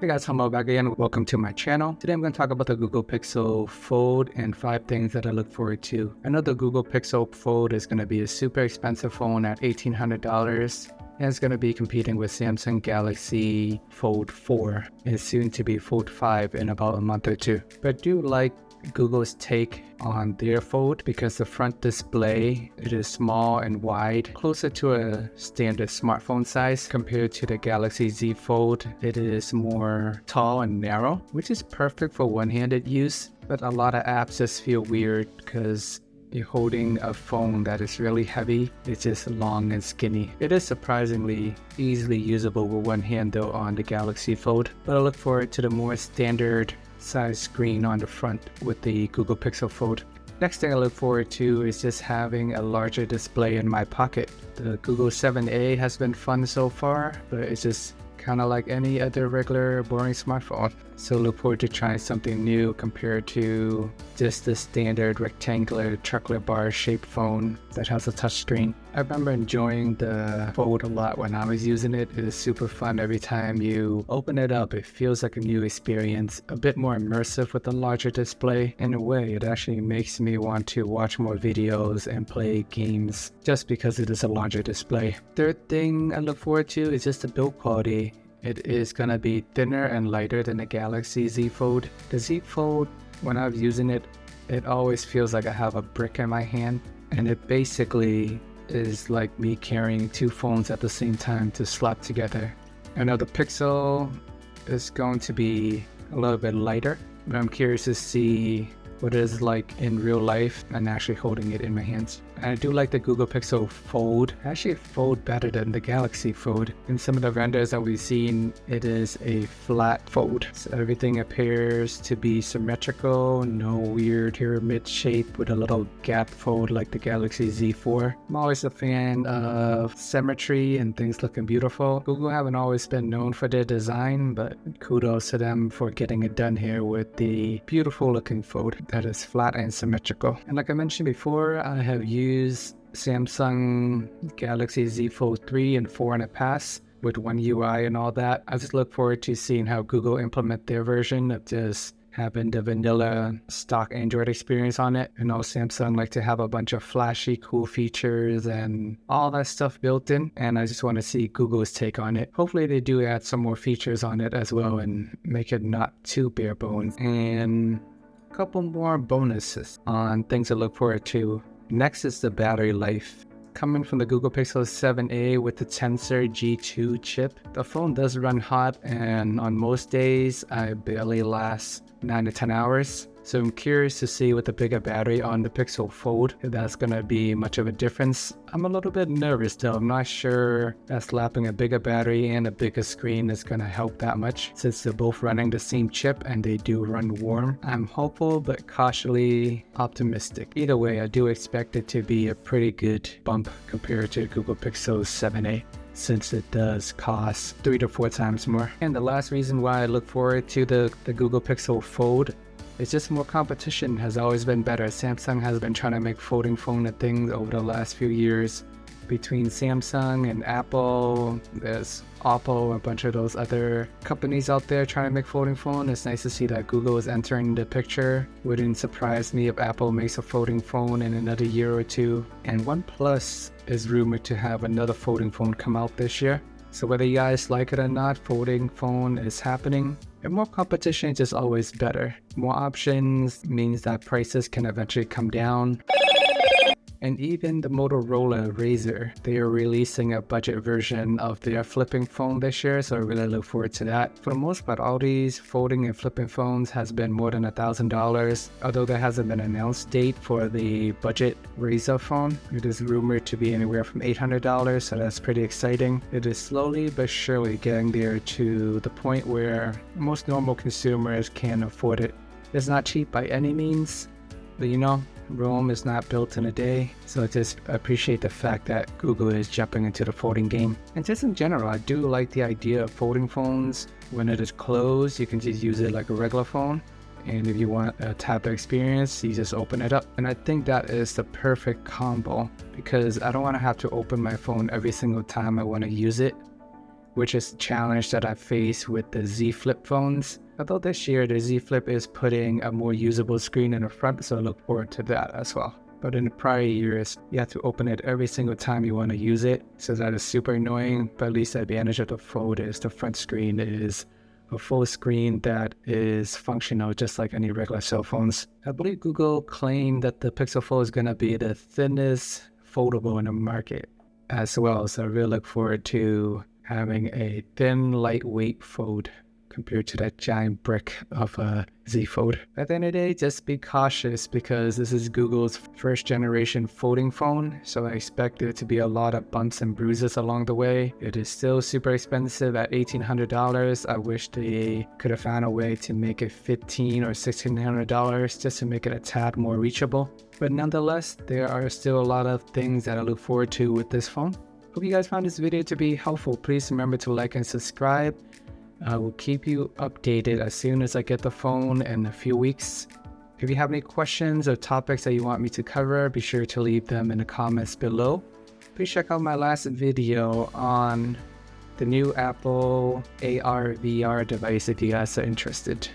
Hey guys, hello back again. Welcome to my channel. Today I'm going to talk about the Google Pixel Fold and 5 things that I look forward to. I know the Google Pixel Fold is going to be a super expensive phone at $1,800. And it's going to be competing with Samsung Galaxy Fold 4 and soon to be Fold 5 in about a month or two. But I do like Google's take on their Fold because the front display, it is small and wide, closer to a standard smartphone size compared to the Galaxy Z Fold. It is more tall and narrow, which is perfect for one-handed use, but a lot of apps just feel weird because you're holding a phone that is really heavy. It's just long and skinny. It is surprisingly easily usable with one hand though on the Galaxy Fold, but I look forward to the more standard size screen on the front with the Google Pixel Fold. Next thing I look forward to is just having a larger display in my pocket. The Google 7a has been fun so far, but it's just kind of like any other regular boring smartphone. So look forward to trying something new compared to just the standard rectangular chocolate bar shaped phone that has a touchscreen. I remember enjoying the Fold a lot when I was using it. It is super fun every time you open it up. It feels like a new experience, a bit more immersive with a larger display. In a way, it actually makes me want to watch more videos and play games just because it is a larger display. Third thing I look forward to is just the build quality. It is going to be thinner and lighter than the Galaxy Z Fold. The Z Fold, when I was using it, it always feels like I have a brick in my hand, and it basically is like me carrying two phones at the same time to slap together. I know the Pixel is going to be a little bit lighter, but I'm curious to see what it is like in real life and actually holding it in my hands. And I do like the Google Pixel Fold. Actually fold better than the Galaxy Fold. In some of the renders that we've seen, it is a flat fold. So everything appears to be symmetrical, no weird pyramid shape with a little gap fold like the Galaxy Z4. I'm always a fan of symmetry and things looking beautiful. Google haven't always been known for their design, but kudos to them for getting it done here with the beautiful looking fold that is flat and symmetrical. And like I mentioned before, I have used Samsung Galaxy Z Fold 3 and 4 in the past with One UI and all that. I just look forward to seeing how Google implement their version of just having the vanilla stock Android experience on it. I know Samsung like to have a bunch of flashy cool features and all that stuff built in, and I just want to see Google's take on it. Hopefully they do add some more features on it as well and make it not too bare bones. And a couple more bonuses on things to look forward to. Next is the battery life. Coming from the Google Pixel 7a with the Tensor G2 chip, the phone does run hot, and on most days I barely last 9 to 10 hours. So I'm curious to see with the bigger battery on the Pixel Fold if that's going to be much of a difference. I'm a little bit nervous though. I'm not sure that slapping a bigger battery and a bigger screen is going to help that much since they're both running the same chip and they do run warm. I'm hopeful but cautiously optimistic. Either way, I do expect it to be a pretty good bump compared to Google Pixel 7a. Since it does cost 3 to 4 times more. And the last reason why I look forward to the Google Pixel Fold, it's just more competition has always been better. Samsung has been trying to make folding phone a thing over the last few years. Between Samsung and Apple, there's Oppo, a bunch of those other companies out there trying to make folding phone. It's nice to see that Google is entering the picture. Wouldn't surprise me if Apple makes a folding phone in another year or two. And OnePlus is rumored to have another folding phone come out this year. So whether you guys like it or not, folding phone is happening. And more competition is just always better. More options means that prices can eventually come down. And even the Motorola Razr, they are releasing a budget version of their flipping phone this year, so I really look forward to that. For the most part, all these folding and flipping phones has been more than $1,000, although there hasn't been an announced date for the budget Razr phone. It is rumored to be anywhere from $800, so that's pretty exciting. It is slowly but surely getting there to the point where most normal consumers can afford it. It's not cheap by any means, but you know, Rome is not built in a day, so I just appreciate the fact that Google is jumping into the folding game. And just in general, I do like the idea of folding phones. When it is closed, you can just use it like a regular phone. And if you want a tablet experience, you just open it up. And I think that is the perfect combo because I don't want to have to open my phone every single time I want to use it. which is a challenge that I face with the Z Flip phones. Although this year the Z Flip is putting a more usable screen in the front, so I look forward to that as well. But in the prior years, you have to open it every single time you want to use it, so that is super annoying. But at least the advantage of the Fold is the front screen is a full screen that is functional just like any regular cell phones. I believe Google claimed that the Pixel Fold is going to be the thinnest foldable in the market as well, so I really look forward to having a thin, lightweight Fold compared to that giant brick of a Z Fold. At the end of the day, just be cautious because this is Google's first generation folding phone, so I expect there to be a lot of bumps and bruises along the way. It is still super expensive at $1,800. I wish they could have found a way to make it $1,500 or $1,600 just to make it a tad more reachable. But nonetheless, there are still a lot of things that I look forward to with this phone. Hope you guys found this video to be helpful. Please remember to like and subscribe. I will keep you updated as soon as I get the phone in a few weeks. If you have any questions or topics that you want me to cover, be sure to leave them in the comments below. Please check out my last video on the new Apple AR/VR device if you guys are interested.